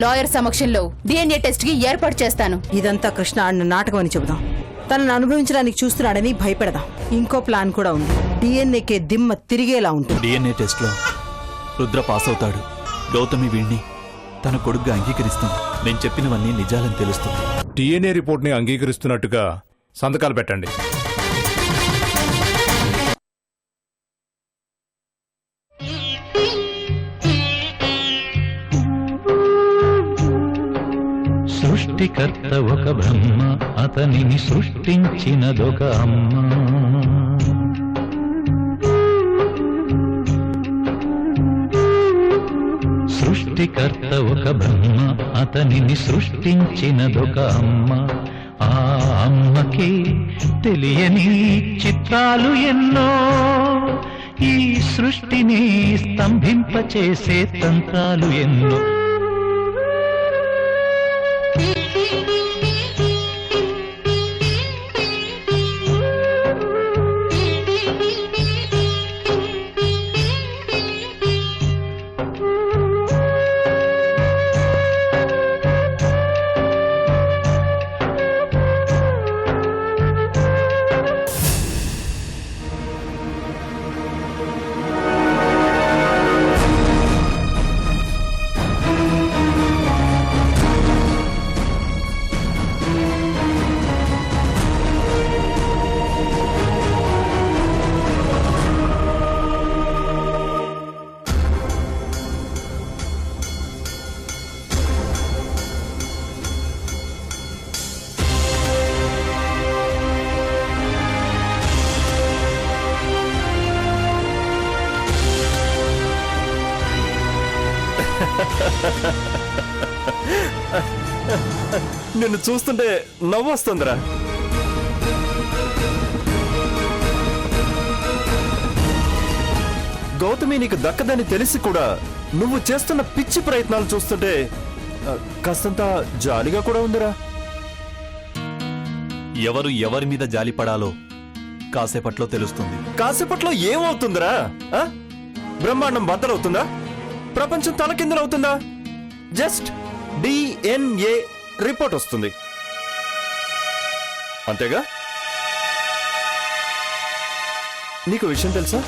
Lawyer సమక్షంలో DNA test కి ఏర్పాటు చేస్తాను. ఇదంతా కృష్ణ ఆడిన నాటకం అని చెబుదాం. తనను అనుభవించడానికి చూస్తున్నాడని భయపెడదాం. ఇంకో ప్లాన్ కూడా ఉంది. DNAకే దిమ్మ తిరిగేలా ఉంటుంది. DNA టెస్ట్ లో రుద్ర పాస్ అవుతాడు. గౌతమి వీణ్ణి తన కొడుగ్గా అంగీకరిస్తుంది. నేను చెప్పినవన్నీ నిజాలని తెలుస్తుంది. DNA రిపోర్ట్ ని అంగీకరిస్తున్నట్టుగా సంతకాలు పెట్టండి. సృష్టికర్త ఒక బ్రహ్మ, అతనిని సృష్టించినదొక అమ్మ. సృష్టికర్త ఒక బ్రహ్మ, అతనిని సృష్టించినదొక అమ్మ. ఆ అమ్మకి తెలియని చిత్రాలు ఎన్నో, ఈ సృష్టిని స్తంభింపచేసే తంత్రాలు ఎన్నో. నిన్ను చూస్తుంటే నవ్వు వస్తుందిరా. గౌతమి నీకు దక్కదని తెలిసి కూడా నువ్వు చేస్తున్న పిచ్చి ప్రయత్నాలు చూస్తుంటే కాస్తంత జాలిగా కూడా ఉందిరా. ఎవరు ఎవరి మీద జాలిపడాలో కాసేపట్లో తెలుస్తుంది. కాసేపట్లో ఏమవుతుందిరా? బ్రహ్మాండం బద్దలవుతుందా? ప్రపంచం తలకిందులవుతుందా? జస్ట్ DNA రిపోర్ట్ వస్తుంది అంతేగా. నీకు విషయం తెలుసా?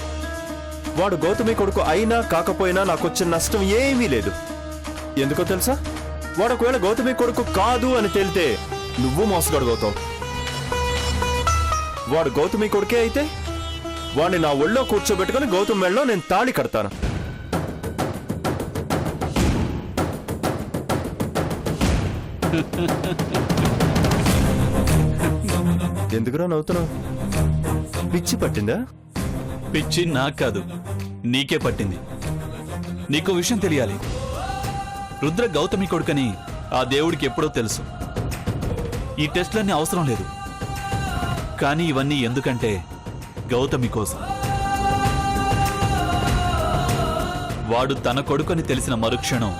వాడు గౌతమి కొడుకు అయినా కాకపోయినా నాకు వచ్చిన నష్టం ఏమీ లేదు. ఎందుకో తెలుసా? వాడు ఒకవేళ గౌతమి కొడుకు కాదు అని తేలితే నువ్వు మోసగడుగుతావు. వాడు గౌతమి కొడుకే అయితే వాడిని నా ఒళ్ళో కూర్చోబెట్టుకుని గౌతమి మెళ్ళలో నేను తాళి కడతాను. ఎందుకురా నవ్వుతున్నావు? పిచ్చి పట్టిందా? పిచ్చి నాకు కాదు, నీకే పట్టింది. నీకో విషయం తెలియాలి. రుద్ర గౌతమి కొడుకని ఆ దేవుడికి ఎప్పుడో తెలుసు. ఈ టెస్ట్లన్నీ అవసరం లేదు. కానీ ఇవన్నీ ఎందుకంటే గౌతమి కోసం. వాడు తన కొడుకని తెలిసిన మరుక్షణం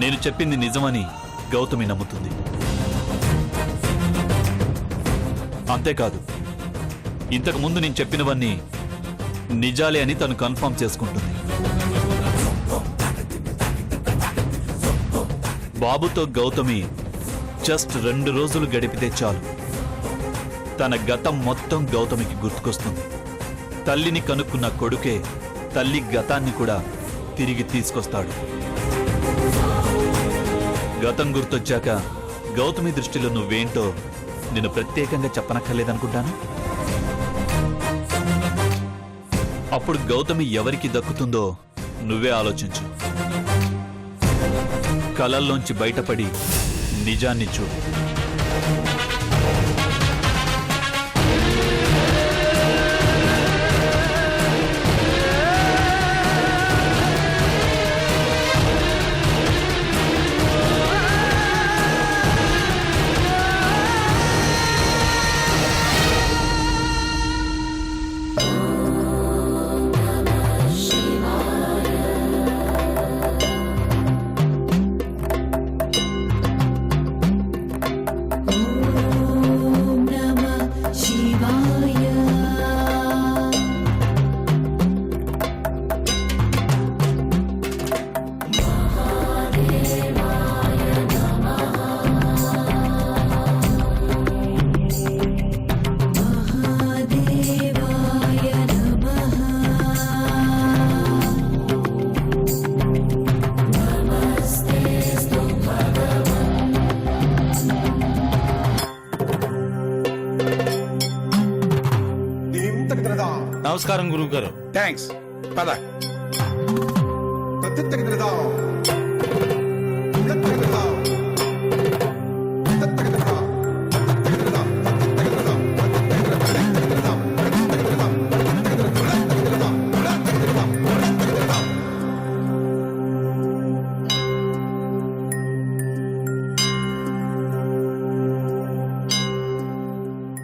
నేను చెప్పింది నిజమని గౌతమి నమ్ముతుంది. అంతేకాదు, ఇంతకు ముందు నేను చెప్పినవన్నీ నిజాలే అని తను కన్ఫర్మ్ చేసుకుంటుంది. బాబుతో గౌతమి జస్ట్ 2 రోజులు గడిపితే చాలు తన గతం మొత్తం గౌతమికి గుర్తుకొస్తుంది. తల్లిని కనుక్కున్న కొడుకే తల్లి గతాన్ని కూడా తిరిగి తీసుకొస్తాడు. గతం గుర్తొచ్చాక గౌతమి దృష్టిలో నువ్వేంటో నేను ప్రత్యేకంగా చెప్పనక్కర్లేదనుకుంటాను. అప్పుడు గౌతమి ఎవరికి దక్కుతుందో నువ్వే ఆలోచించు. కలల్లోంచి బయటపడి నిజాన్ని చూడు. నమస్కారం గురువు గారు. థ్యాంక్స్. పద.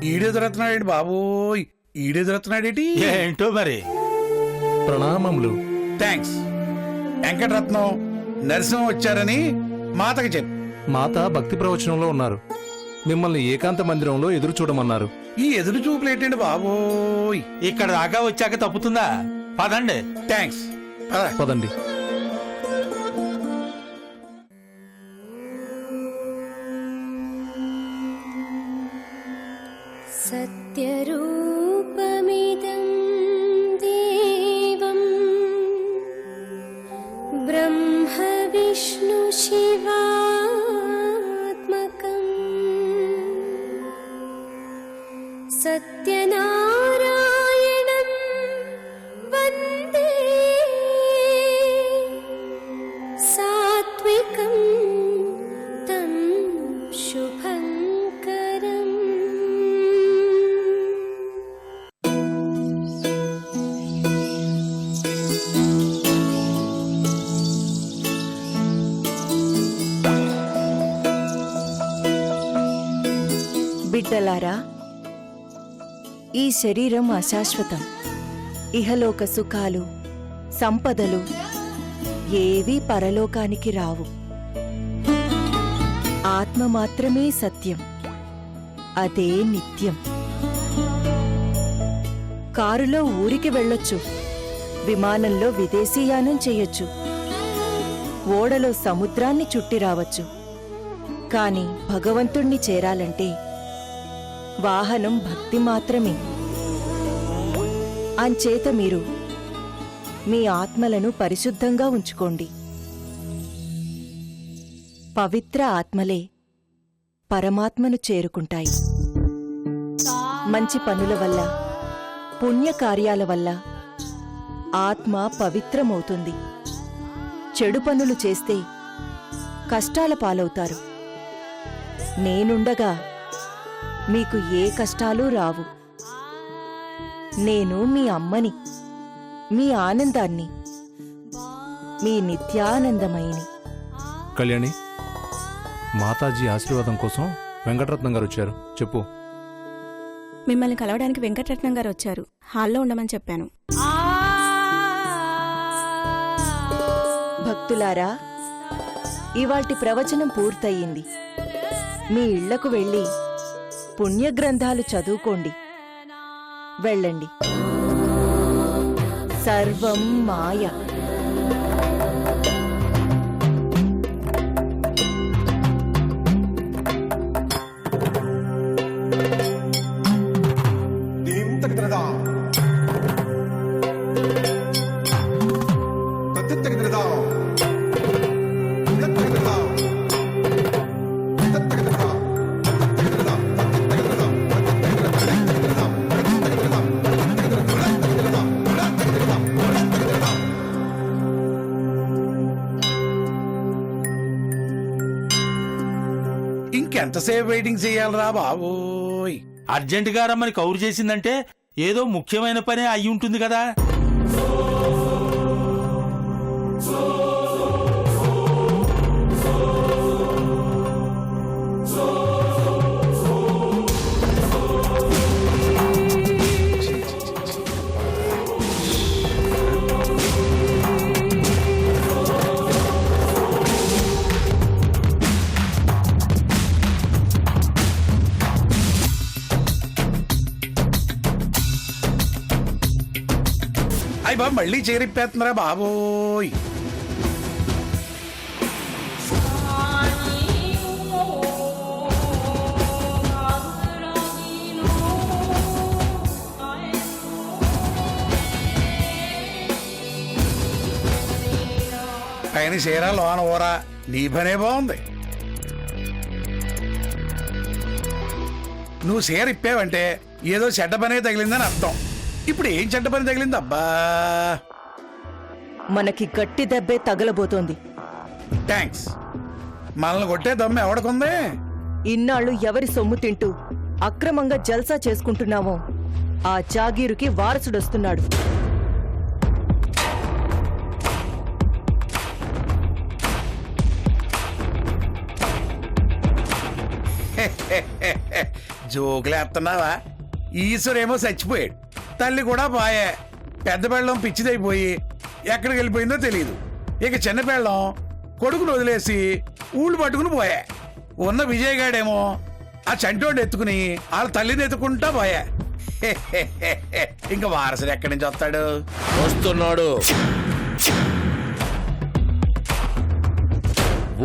ఈడెదురుతున్నాడేంటి బాబోయ్, ఈడెదురుతున్నాడేటి? ఏంటో మరి. ప్రణామములు. థ్యాంక్స్. వెంకటరత్నం నరసింహం వచ్చారని మాతకి చెప్పు. మాత భక్తి ప్రవచనంలో ఉన్నారు. మిమ్మల్ని ఏకాంత మందిరంలో ఎదురు చూడమన్నారు. ఈ ఎదురు చూపులేటండి బాబోయ్. ఇక్కడ దాకా వచ్చాక తప్పుతుందా? పదండి. థ్యాంక్స్. పద. పదండి. सत्यरूपमिदं देवं ब्रह्मविष्णुशिवात्मकं सत्यनारायणं वन्दे सात्विकं तं शुभङ्करम्. బిడ్డలారా, ఈ శరీరం అశాశ్వతం. ఇహలోక సుఖాలు, సంపదలు ఏవీ పరలోకానికి రావు. ఆత్మ మాత్రమే సత్యం, అదే నిత్యం. కారులో ఊరికి వెళ్ళొచ్చు, విమానంలో విదేశీయానం చెయ్యొచ్చు, ఓడలో సముద్రాన్ని చుట్టి రావచ్చు. కాని భగవంతుణ్ణి చేరాలంటే వాహనం భక్తి మాత్రమే. అంచేత మీరు మీ ఆత్మలను పరిశుద్ధంగా ఉంచుకోండి. పవిత్ర ఆత్మలే పరమాత్మను చేరుకుంటాయి. మంచి పనుల వల్ల, పుణ్యకార్యాల వల్ల ఆత్మ పవిత్రమవుతుంది. చెడు పనులు చేస్తే కష్టాల పాలవుతారు. నేనుండగా మీకు ఏ కష్టాలు రావు. నేను మీ అమ్మని, మీ ఆనందాన్ని, మీ నిత్యానందమయిని. కళ్యాణి, మాతాజీ ఆశీర్వాదం కోసం వెంకటరత్నం గారు వచ్చారు. చెప్పు. మిమ్మల్ని కలవడానికి వెంకటరత్నం గారు వచ్చారు. హాల్లో ఉండమని చెప్పాను. భక్తులారా, ఇవాల్టి ప్రవచనం పూర్తయింది. మీ ఇళ్లకు వెళ్ళి పుణ్యగ్రంథాలు చదువుకోండి. వెళ్ళండి. సర్వం మాయ. ఇంకెంతసేపు వెయిటింగ్ చేయాలరా బాబోయ్? అర్జెంట్ గా రమ్మని కౌరు చేసిందంటే ఏదో ముఖ్యమైన పనే అయి ఉంటుంది కదా. అయ్య బాబు, మళ్ళీ చేరిప్పేస్తున్నారా బాబోయ్? పైన చీర లోన ఊరా, నీ పనే బాగుంది. నువ్వు చీర ఇప్పావంటే ఏదో చెడ్డ పనే తగిలిందని అర్థం. ఇప్పుడు ఏం చెడ్డ పని తగిలింది అబ్బా? మనకి గట్టి దెబ్బే తగలబోతోంది. థ్యాంక్స్. మనల్ని కొట్టే దమ్ము ఎవడకుంది? ఇన్నాళ్ళు ఎవరి సొమ్ము తింటూ అక్రమంగా జల్సా చేసుకుంటున్నామో ఆ జాగీరుకి వారసుడొస్తున్నాడు. జోకులేస్తున్నావా? ఈశ్వరేమో చచ్చిపోయాడు, తల్లి కూడా పోయే. పెద్ద పెళ్ళం పిచ్చిదైపోయి ఎక్కడికి వెళ్ళిపోయిందో తెలియదు. ఇక చిన్న పెళ్ళం కొడుకును వదిలేసి ఊళ్ళు పట్టుకుని పోయా. ఉన్న విజయగాడేమో ఆ చంటోడు ఎత్తుకుని వాళ్ళ తల్లిని ఎత్తుకుంటా పోయా. ఇంకా వారసుడు ఎక్కడి నుంచి వస్తాడు? వస్తున్నాడు.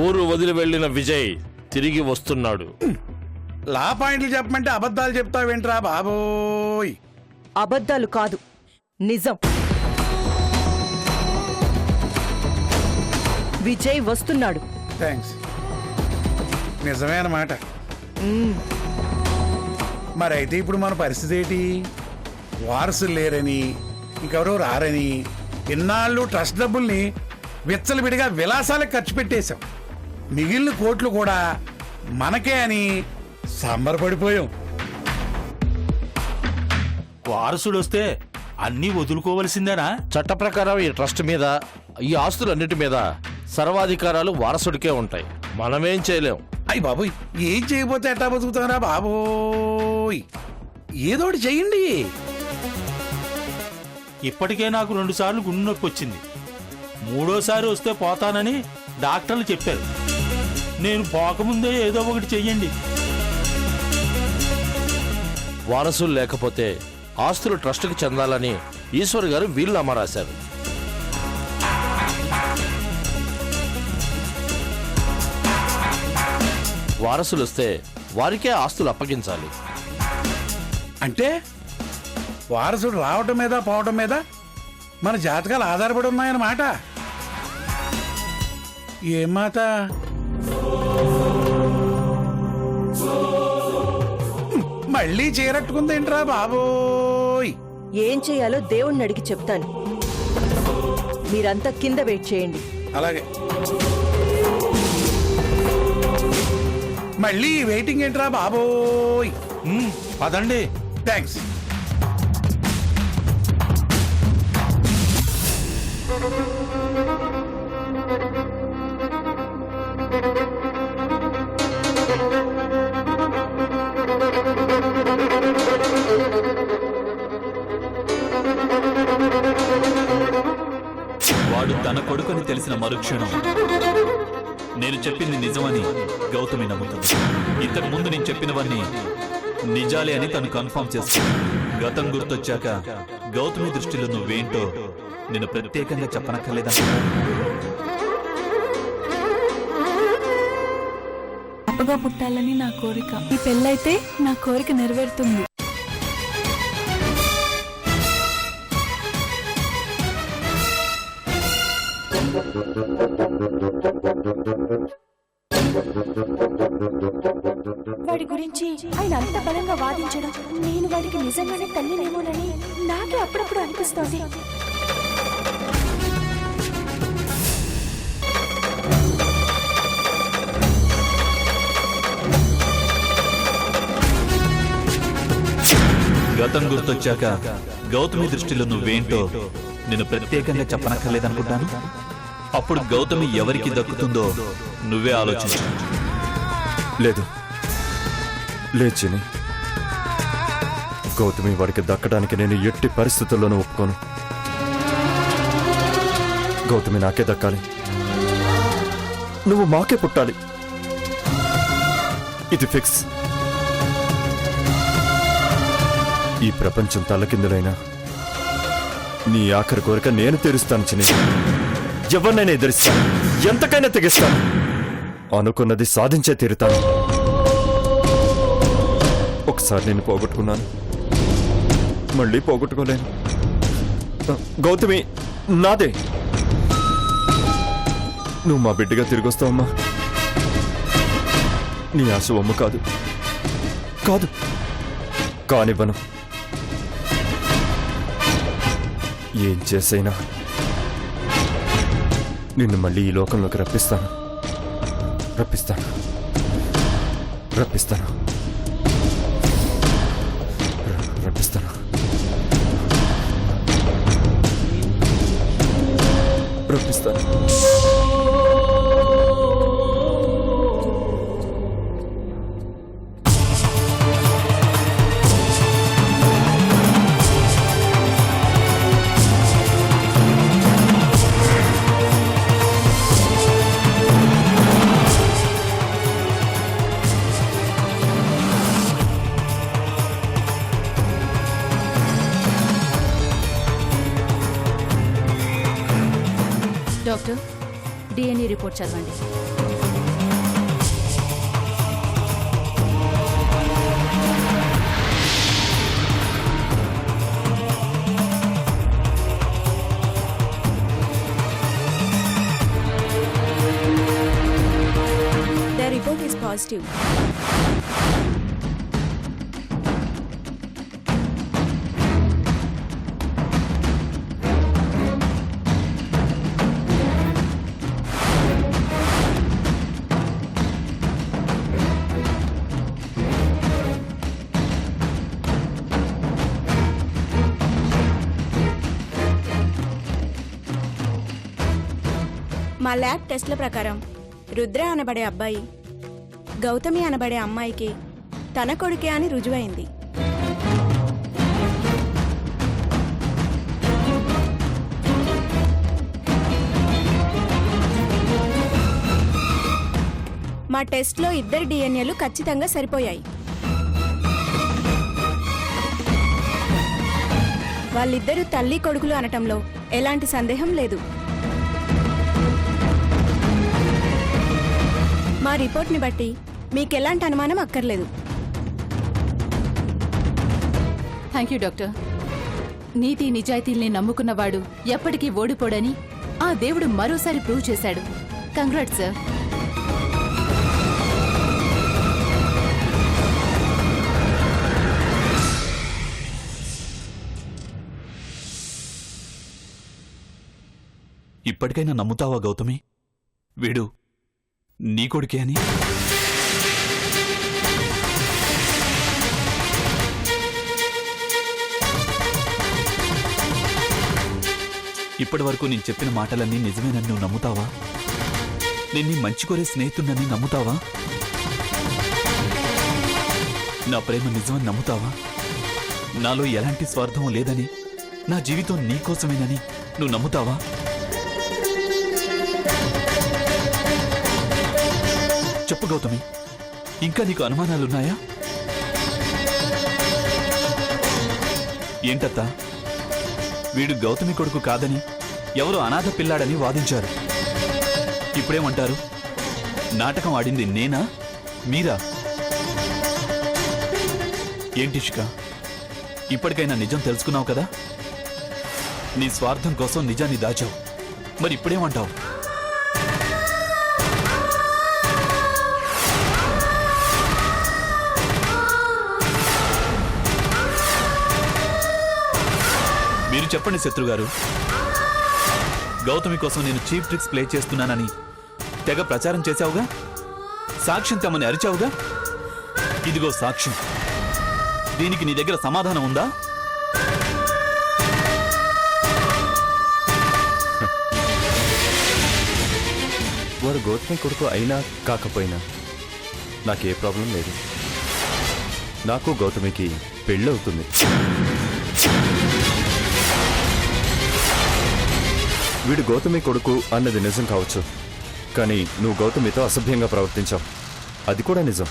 ఊరు వదిలి వెళ్ళిన విజయ్ తిరిగి వస్తున్నాడు. లా పాయింట్లు చెప్పమంటే అబద్ధాలు చెప్తావేంట్రా బాబోయ్? అబద్ధాలు కాదు, నిజం. విజయ్ వస్తున్నాడు. థ్యాంక్స్. నిజమే అన్నమాట. మరైతే ఇప్పుడు మన పరిస్థితి ఏంటి? వారసులు లేరని, ఇంకెవరో రారని ఇన్నాళ్ళు ట్రస్ట్ డబ్బుల్ని విచ్చలవిడిగా విలాసాలకు ఖర్చు పెట్టేశాం. మిగిలిన కోట్లు కూడా మనకే అని సంబరపడిపోయాం. వారసుడు వస్తే అన్నీ వదులుకోవలసిందేనా? చట్ట ప్రకారం ఈ ట్రస్ట్ మీద, ఈ ఆస్తులన్నిటి మీద సర్వాధికారాలు వారసుడికే ఉంటాయి. మనమేం చేయలేం. అయ్యి బాబోయ్, ఏం చేయబోతే ఎట్టా బతుకుతారా బాబోయ్? ఏదోటి చెయ్యండి. ఇప్పటికే నాకు 2 సార్లు గుండె నొప్పి వచ్చింది. 3ఓసారి వస్తే పోతానని డాక్టర్లు చెప్పారు. నేను పోకముందే ఏదో ఒకటి చెయ్యండి. వారసులు లేకపోతే ఆస్తులు ట్రస్టుకి చెందాలని ఈశ్వర్ గారు వీలునామా రాశారు. వారసులు వస్తే వారికే ఆస్తులు అప్పగించాలి. అంటే వారసుడు రావటం మీద పోవటం మీద మన జాతకాలు ఆధారపడి ఉన్నాయన్నమాట. ఏం మాట? మళ్ళీ చీరట్టుకుందేంట్రా బాబోయ్? ఏం చేయాలో దేవుణ్ణి అడిగి చెప్తాను. మీరంతా కింద వెయిట్ చేయండి. అలాగే. మళ్ళీ వెయిటింగ్ ఏంట్రా బాబోయ్? పదండి. థ్యాంక్స్. వాడు తన కొడుకుని తెలిసిన మరుక్షణం నేను చెప్పింది నిజమని గౌతమి నమ్ముతుంది. ఇంతకు ముందు నేను చెప్పినవన్నీ నిజాలే అని తను కన్ఫర్మ్ చేస్తుంది. గతం గుర్తొచ్చాక గౌతమి దృష్టిలో నువ్వేంటో నేను ప్రత్యేకంగా చెప్పనక్కర్లేదా? పాపగా పుట్టాలని నా కోరిక. ఈ పెళ్ళైతే నా కోరిక నెరవేరుతుంది. వాడి గురించి ఆయన అంత బలంగా వాదించడం, నేను వాడికి నిజంగానే తల్లినేమోనని నాకే అప్పుడప్పుడు అనిపిస్తోంది. గతం గుర్తొచ్చాక గౌతమి దృష్టిలో నువ్వేంటో నేను ప్రత్యేకంగా చెప్పనక్కర్లేదనుకుంటాను. అప్పుడు గౌతమి ఎవరికి దక్కుతుందో నువ్వే ఆలోచించు. లేదు లేదు చిని, గౌతమి వాడికి దక్కడానికి నేను ఎట్టి పరిస్థితుల్లోనూ ఒప్పుకోను. గౌతమి నాకే దక్కాలి, నువ్వు మాకే పుట్టాలి. ఇది ఫిక్స్. ఈ ప్రపంచం తల్లకిందులైనా నీ ఆఖరి కోరిక నేను తీరుస్తాను చిని. ఎవరినైనా ఎదిరిస్తాను, ఎంతకైనా తెగిస్తాను. అనుకున్నది సాధించే తీరుతాను. ఒకసారి నేను పోగొట్టుకున్నాను, మళ్ళీ పోగొట్టుకోలేను. గౌతమి నాదే. నువ్వు మా బిడ్డగా తిరిగొస్తావమ్మా. నీ ఆశ అమ్మ కాదు కాదు కానివ్వను. ఏం చేసైనా నిన్ను మళ్ళీ ఈ లోకంలోకి రప్పిస్తాను రప్పిస్తాను రప్పిస్తాను రప్పిస్తాను రప్పిస్తాను. డాక్టర్, డిఎన్ఏ రిపోర్ట్ చదవండి. The report is positive. మా ల్యాబ్ టెస్ట్ల ప్రకారం రుద్ర అనబడే అబ్బాయి గౌతమి అనబడే అమ్మాయికి తన కొడుకే అని రుజువైంది. మా టెస్ట్లో ఇద్దరి డిఎన్ఏలు ఖచ్చితంగా సరిపోయాయి. వాళ్ళిద్దరూ తల్లి కొడుకులు అనటంలో ఎలాంటి సందేహం లేదు. మా రిపోర్ట్ని బట్టి మీకెలాంటి అనుమానం అక్కర్లేదు. Thank you doctor. నీతి నిజాయితీల్ని నమ్ముకున్నవాడు ఎప్పటికీ ఓడిపోడని ఆ దేవుడు మరోసారి ప్రూవ్ చేశాడు. Congrats sir. ఇప్పటికైనా నమ్ముతావా గౌతమి, వీడు నీ కొడుకే అని? ఇప్పటి వరకు నేను చెప్పిన మాటలన్నీ నిజమేనని నువ్వు నమ్ముతావా? నిన్ని మంచి కోరే స్నేహితున్నని నమ్ముతావా? నా ప్రేమ నిజమని నమ్ముతావా? నాలో ఎలాంటి స్వార్థం లేదని, నా జీవితం నీకోసమేనని నువ్వు నమ్ముతావా? చెప్పు గౌతమి, ఇంకా నీకు అనుమానాలున్నాయా? ఏంటత్తా, వీడు గౌతమి కొడుకు కాదని, ఎవరో అనాథ పిల్లాడని వాదించారు. ఇప్పుడేమంటారు? నాటకం ఆడింది నేనా, మీరా? ఏంటిష్క, ఇప్పటికైనా నిజం తెలుసుకున్నావు కదా? నీ స్వార్థం కోసం నిజాన్ని దాచావు. మరి ఇప్పుడేమంటావు? మీరు చెప్పండి శత్రుగారు. గౌతమి కోసం నేను చీప్ ట్రిక్స్ ప్లే చేస్తున్నానని తెగ ప్రచారం చేశావుగా, సాక్ష్యం తెమ్మని అరిచావుగా. ఇదిగో సాక్ష్యం. దీనికి నీ దగ్గర సమాధానం ఉందా? వాడు గౌతమి కొడుకు అయినా కాకపోయినా నాకే ప్రాబ్లం లేదు. నాకు గౌతమికి పెళ్ళవుతుంది. వీడు గౌతమి కొడుకు అన్నది నిజం కావచ్చు, కానీ నువ్వు గౌతమితో అసభ్యంగా ప్రవర్తించావు. అది కూడా నిజం.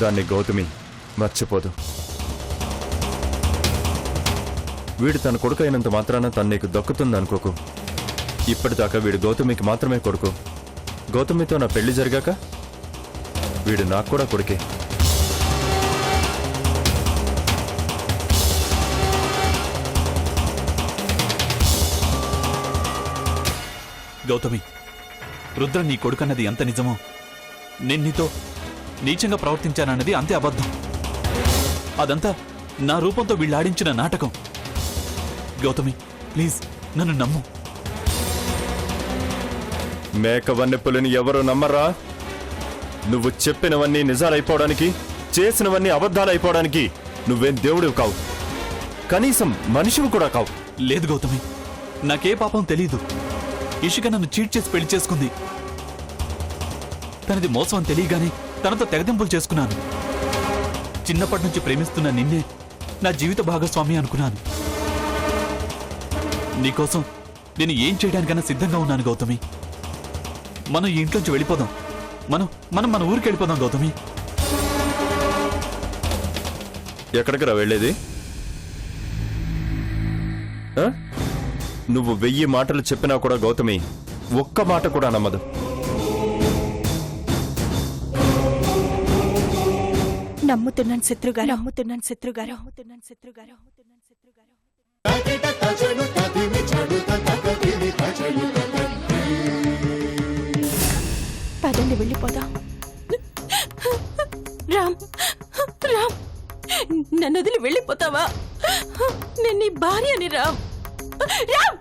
దాన్ని గౌతమి మర్చిపోదు. వీడు తన కొడుకు అయినంత మాత్రాన తను నీకు దక్కుతుందనుకోకు. ఇప్పటిదాకా వీడు గౌతమికి మాత్రమే కొడుకు. గౌతమితో నా పెళ్లి జరిగాక వీడు నాకు కూడా కొడుకే. గౌతమి, రుద్ర నీ కొడుకన్నది ఎంత నిజమో, నేను నీతో నీచంగా ప్రవర్తించానన్నది అంతే అబద్ధం. అదంతా నా రూపంతో వీళ్ళాడించిన నాటకం. గౌతమి ప్లీజ్ నన్ను నమ్ము. మేక వన్నెప్పులని ఎవరు నమ్మరా? నువ్వు చెప్పినవన్నీ నిజాలైపోవడానికి, చేసినవన్నీ అబద్ధాలైపోవడానికి నువ్వేం దేవుడివి కావు, కనీసం మనిషివి కూడా కావు. లేదు గౌతమి, నాకే పాపం తెలీదు. ఇషిక నన్ను చీట్ చేసి పెళ్లి చేసుకుంది. తనది మోసం అని తెలియగానే తనతో తెగదింపులు చేసుకున్నాను. చిన్నప్పటి నుంచి ప్రేమిస్తున్న నిన్నే నా జీవిత భాగస్వామి అనుకున్నాను. నీకోసం నేను ఏం చేయడానికైనా సిద్ధంగా ఉన్నాను గౌతమి. మనం ఈ ఇంట్లోంచి వెళ్ళిపోదాం. మనం మనం మన ఊరికి వెళ్ళిపోదాం గౌతమి. ఎక్కడికి రా వెళ్ళేది? ఆ? నువ్వు 1000 మాటలు చెప్పినా కూడా గౌతమి ఒక్క మాట కూడా నమ్మదు. నమ్ముతున్నాను శత్రుగారు, నమ్ముతున్నాను శత్రుగారు, నమ్ముతున్నాను శత్రుగారు, నమ్ముతున్నాను శత్రుగారు. పదండి వెళ్ళిపోదాం. రామ్, రామ్, నన్ను వదిలి వెళ్ళిపోతావా? నేను నీ భార్యని రామ్. రామ్